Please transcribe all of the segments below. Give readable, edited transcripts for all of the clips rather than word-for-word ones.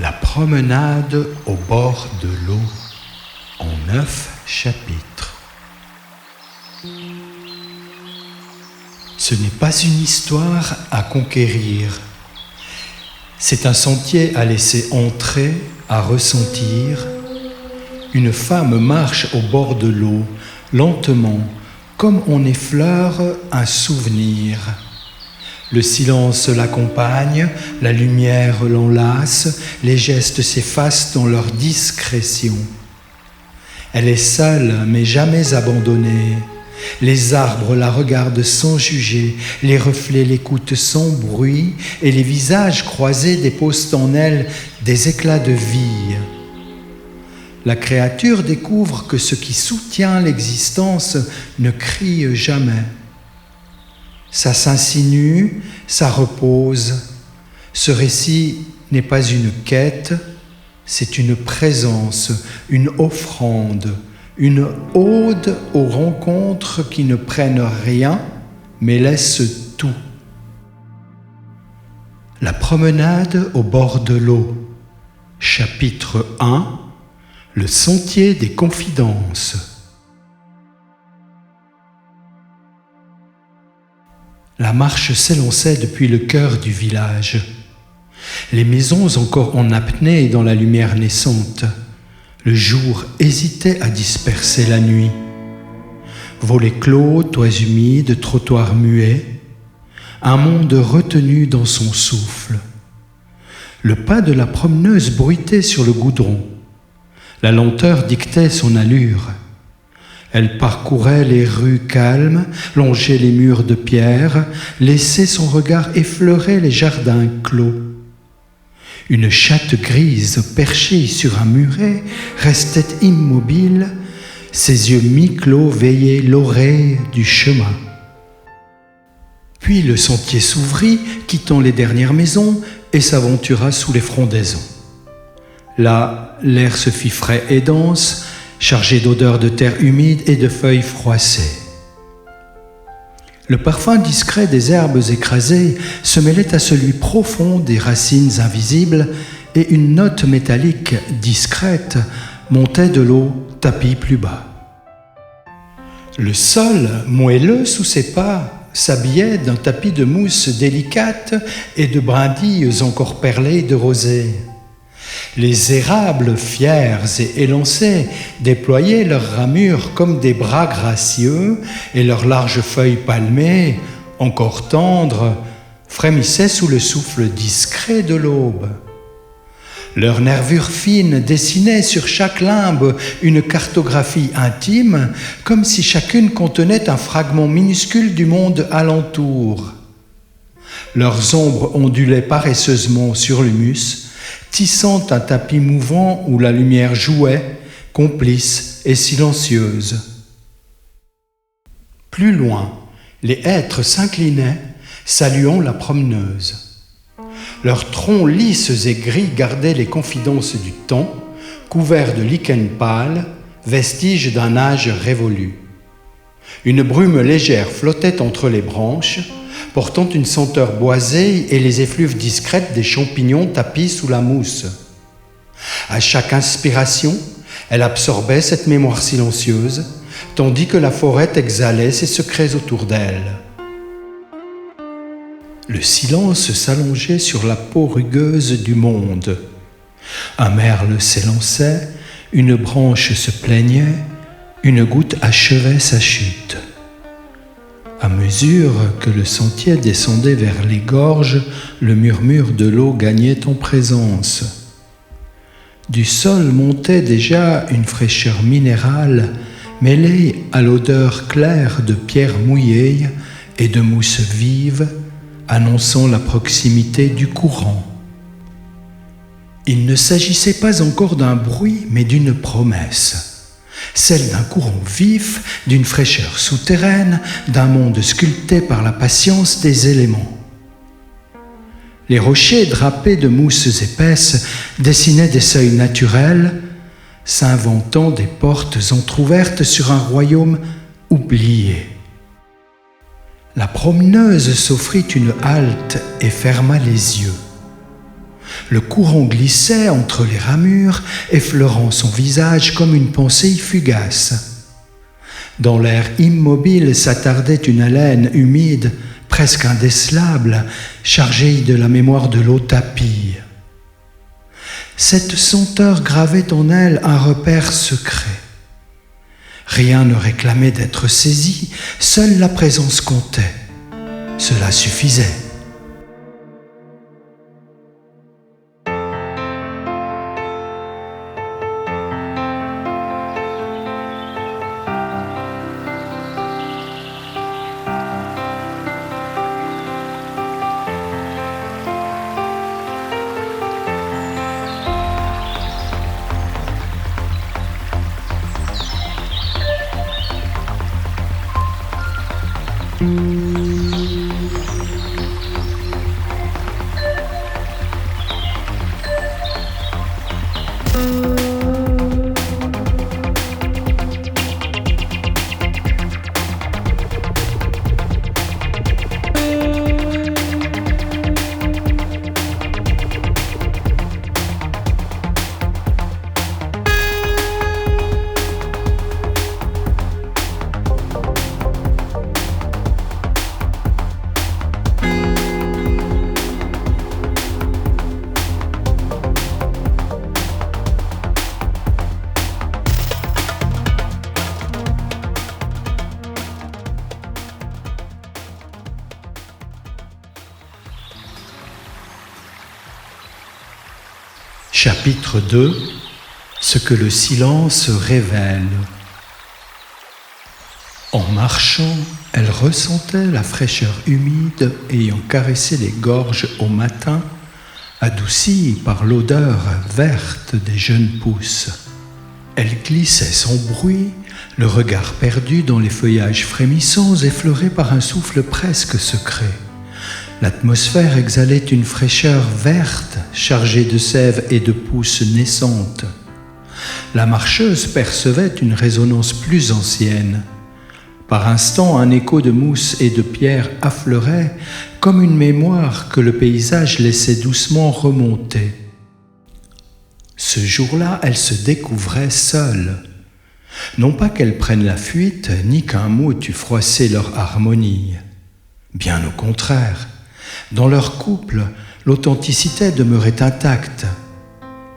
La promenade au bord de l'eau en 9 chapitres. Ce n'est pas une histoire à conquérir. C'est un sentier à laisser entrer, à ressentir. Une femme marche au bord de l'eau, lentement, comme on effleure un souvenir. Le silence l'accompagne, la lumière l'enlace, les gestes s'effacent dans leur discrétion. Elle est seule, mais jamais abandonnée. Les arbres la regardent sans juger, les reflets l'écoutent sans bruit, et les visages croisés déposent en elle des éclats de vie. La créature découvre que ce qui soutient l'existence ne crie jamais. Ça s'insinue, ça repose. Ce récit n'est pas une quête, c'est une présence, une offrande, une ode aux rencontres qui ne prennent rien, mais laissent tout. La promenade au bord de l'eau. Chapitre 1. Le sentier des confidences. La marche s'élançait depuis le cœur du village. Les maisons encore en apnée dans la lumière naissante. Le jour hésitait à disperser la nuit. Volets clos, toits humides, trottoirs muets. Un monde retenu dans son souffle. Le pas de la promeneuse bruitait sur le goudron. La lenteur dictait son allure. Elle parcourait les rues calmes, longeait les murs de pierre, laissait son regard effleurer les jardins clos. Une chatte grise perchée sur un muret restait immobile, ses yeux mi-clos veillaient l'oreille du chemin. Puis le sentier s'ouvrit, quittant les dernières maisons, et s'aventura sous les frondaisons. Là, l'air se fit frais et dense, chargé d'odeurs de terre humide et de feuilles froissées. Le parfum discret des herbes écrasées se mêlait à celui profond des racines invisibles, et une note métallique discrète montait de l'eau tapis plus bas. Le sol, moelleux sous ses pas, s'habillait d'un tapis de mousse délicate et de brindilles encore perlées de rosée. Les érables, fiers et élancés, déployaient leurs ramures comme des bras gracieux, et leurs larges feuilles palmées, encore tendres, frémissaient sous le souffle discret de l'aube. Leurs nervures fines dessinaient sur chaque limbe une cartographie intime, comme si chacune contenait un fragment minuscule du monde alentour. Leurs ombres ondulaient paresseusement sur l'humus, tissant un tapis mouvant où la lumière jouait, complice et silencieuse. Plus loin, les hêtres s'inclinaient, saluant la promeneuse. Leurs troncs lisses et gris gardaient les confidences du temps, couverts de lichens pâles, vestiges d'un âge révolu. Une brume légère flottait entre les branches, portant une senteur boisée et les effluves discrètes des champignons tapis sous la mousse. À chaque inspiration, elle absorbait cette mémoire silencieuse, tandis que la forêt exhalait ses secrets autour d'elle. Le silence s'allongeait sur la peau rugueuse du monde. Un merle s'élançait, une branche se plaignait, une goutte achevait sa chute. À mesure que le sentier descendait vers les gorges, le murmure de l'eau gagnait en présence. Du sol montait déjà une fraîcheur minérale mêlée à l'odeur claire de pierres mouillées et de mousse vive, annonçant la proximité du courant. Il ne s'agissait pas encore d'un bruit, mais d'une promesse. Celle d'un courant vif, d'une fraîcheur souterraine, d'un monde sculpté par la patience des éléments. Les rochers drapés de mousses épaisses dessinaient des seuils naturels, s'inventant des portes entr'ouvertes sur un royaume oublié. La promeneuse s'offrit une halte et ferma les yeux. Le courant glissait entre les ramures, effleurant son visage comme une pensée fugace. Dans l'air immobile s'attardait une haleine humide, presque indécelable, chargée de la mémoire de l'eau tapie. Cette senteur gravait en elle un repère secret. Rien ne réclamait d'être saisi, seule la présence comptait. Cela suffisait. Chapitre 2 « Ce que le silence révèle ». En marchant, elle ressentait la fraîcheur humide ayant caressé les gorges au matin, adoucie par l'odeur verte des jeunes pousses. Elle glissait sans bruit, le regard perdu dans les feuillages frémissants effleurés par un souffle presque secret. L'atmosphère exhalait une fraîcheur verte, chargée de sève et de pousses naissantes. La marcheuse percevait une résonance plus ancienne. Par instants, un écho de mousse et de pierre affleurait, comme une mémoire que le paysage laissait doucement remonter. Ce jour-là, elle se découvrait seule. Non pas qu'elle prenne la fuite, ni qu'un mot eût froissé leur harmonie. Bien au contraire. Dans leur couple, l'authenticité demeurait intacte.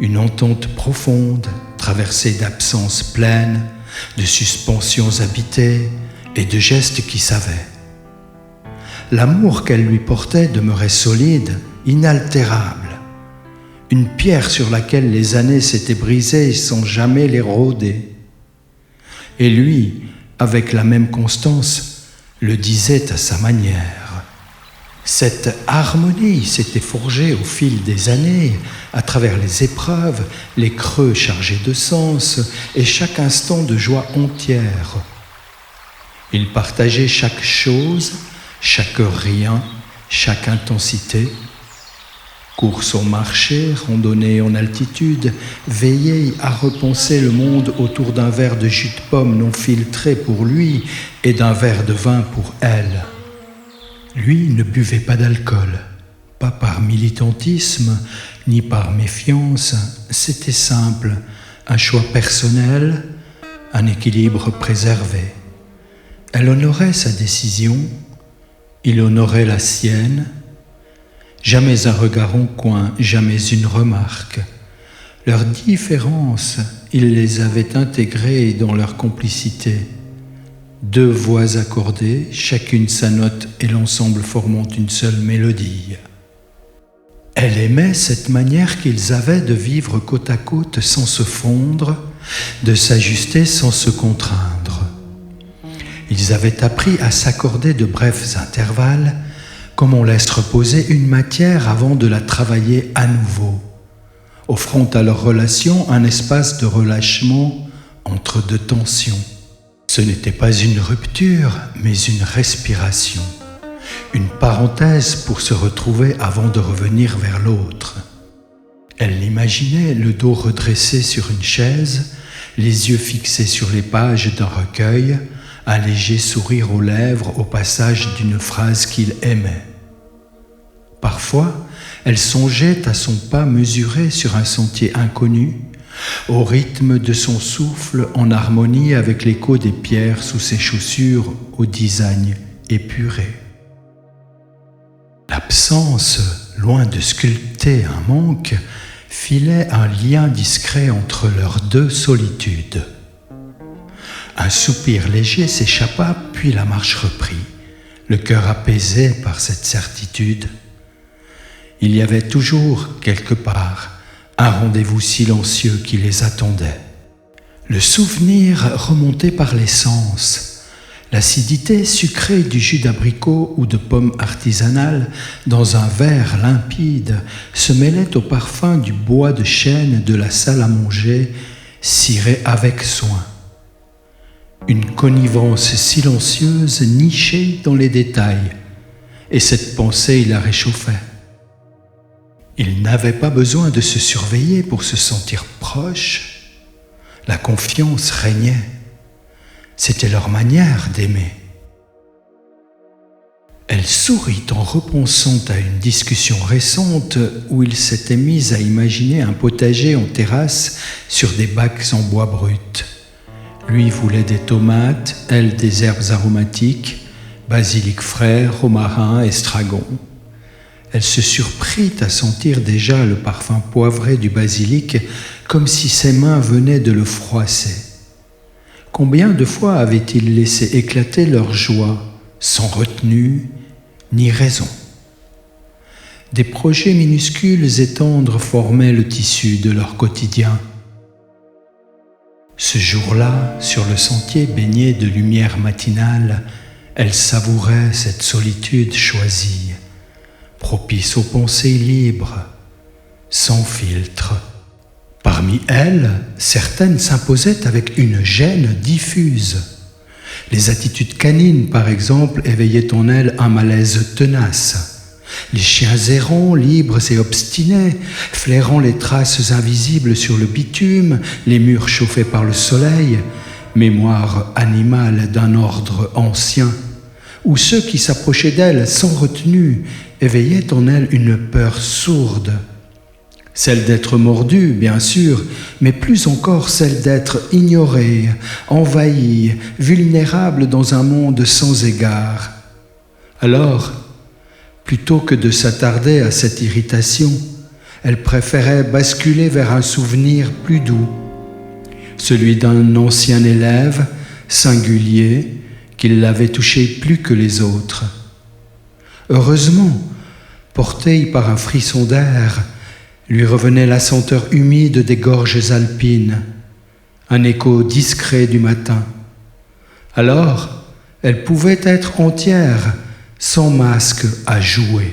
Une entente profonde, traversée d'absences pleines, de suspensions habitées et de gestes qui savaient. L'amour qu'elle lui portait demeurait solide, inaltérable. Une pierre sur laquelle les années s'étaient brisées sans jamais l'éroder. Et lui, avec la même constance, le disait à sa manière. Cette harmonie s'était forgée au fil des années, à travers les épreuves, les creux chargés de sens et chaque instant de joie entière. Ils partageaient chaque chose, chaque rien, chaque intensité. Course au marché, randonnée en altitude, veillée à repenser le monde autour d'un verre de jus de pomme non filtré pour lui et d'un verre de vin pour elle. Lui ne buvait pas d'alcool, pas par militantisme, ni par méfiance, c'était simple, un choix personnel, un équilibre préservé. Elle honorait sa décision, il honorait la sienne, jamais un regard en coin, jamais une remarque. Leurs différences, il les avait intégrées dans leur complicité. Deux voix accordées, chacune sa note et l'ensemble formant une seule mélodie. Elle aimait cette manière qu'ils avaient de vivre côte à côte sans se fondre, de s'ajuster sans se contraindre. Ils avaient appris à s'accorder de brefs intervalles, comme on laisse reposer une matière avant de la travailler à nouveau, offrant à leur relation un espace de relâchement entre deux tensions. Ce n'était pas une rupture, mais une respiration, une parenthèse pour se retrouver avant de revenir vers l'autre. Elle l'imaginait, le dos redressé sur une chaise, les yeux fixés sur les pages d'un recueil, un léger sourire aux lèvres au passage d'une phrase qu'il aimait. Parfois, Elle songeait à son pas mesuré sur un sentier inconnu, au rythme de son souffle en harmonie avec l'écho des pierres sous ses chaussures au design épuré. L'absence, loin de sculpter un manque, filait un lien discret entre leurs deux solitudes. Un soupir léger s'échappa, puis la marche reprit, le cœur apaisé par cette certitude. Il y avait toujours, quelque part, un rendez-vous silencieux qui les attendait. Le souvenir remontait par les sens. L'acidité sucrée du jus d'abricot ou de pomme artisanale dans un verre limpide se mêlait au parfum du bois de chêne de la salle à manger, ciré avec soin. Une connivence silencieuse nichée dans les détails, et cette pensée la réchauffait. Ils n'avaient pas besoin de se surveiller pour se sentir proches. La confiance régnait. C'était leur manière d'aimer. Elle sourit en repensant à une discussion récente où ils s'étaient mis à imaginer un potager en terrasse sur des bacs en bois brut. Lui voulait des tomates, elle des herbes aromatiques, basilic frais, romarin, estragon. Elle se surprit à sentir déjà le parfum poivré du basilic, comme si ses mains venaient de le froisser. Combien de fois avaient-ils laissé éclater leur joie, sans retenue ni raison? Des projets minuscules et tendres formaient le tissu de leur quotidien. Ce jour-là, sur le sentier baigné de lumière matinale, elle savourait cette solitude choisie, propice aux pensées libres, sans filtre. Parmi elles, certaines s'imposaient avec une gêne diffuse. Les attitudes canines, par exemple, éveillaient en elles un malaise tenace. Les chiens errants, libres et obstinés, flairant les traces invisibles sur le bitume, les murs chauffés par le soleil, mémoire animale d'un ordre ancien, ou ceux qui s'approchaient d'elles sans retenue, éveillaient en elles une peur sourde. Celle d'être mordue, bien sûr, mais plus encore celle d'être ignorée, envahie, vulnérable dans un monde sans égard. Alors, plutôt que de s'attarder à cette irritation, elle préférait basculer vers un souvenir plus doux, celui d'un ancien élève, singulier, qui l'avait touché plus que les autres. Heureusement, portée par un frisson d'air, lui revenait la senteur humide des gorges alpines, un écho discret du matin. Alors, elle pouvait être entière, sans masque à jouer.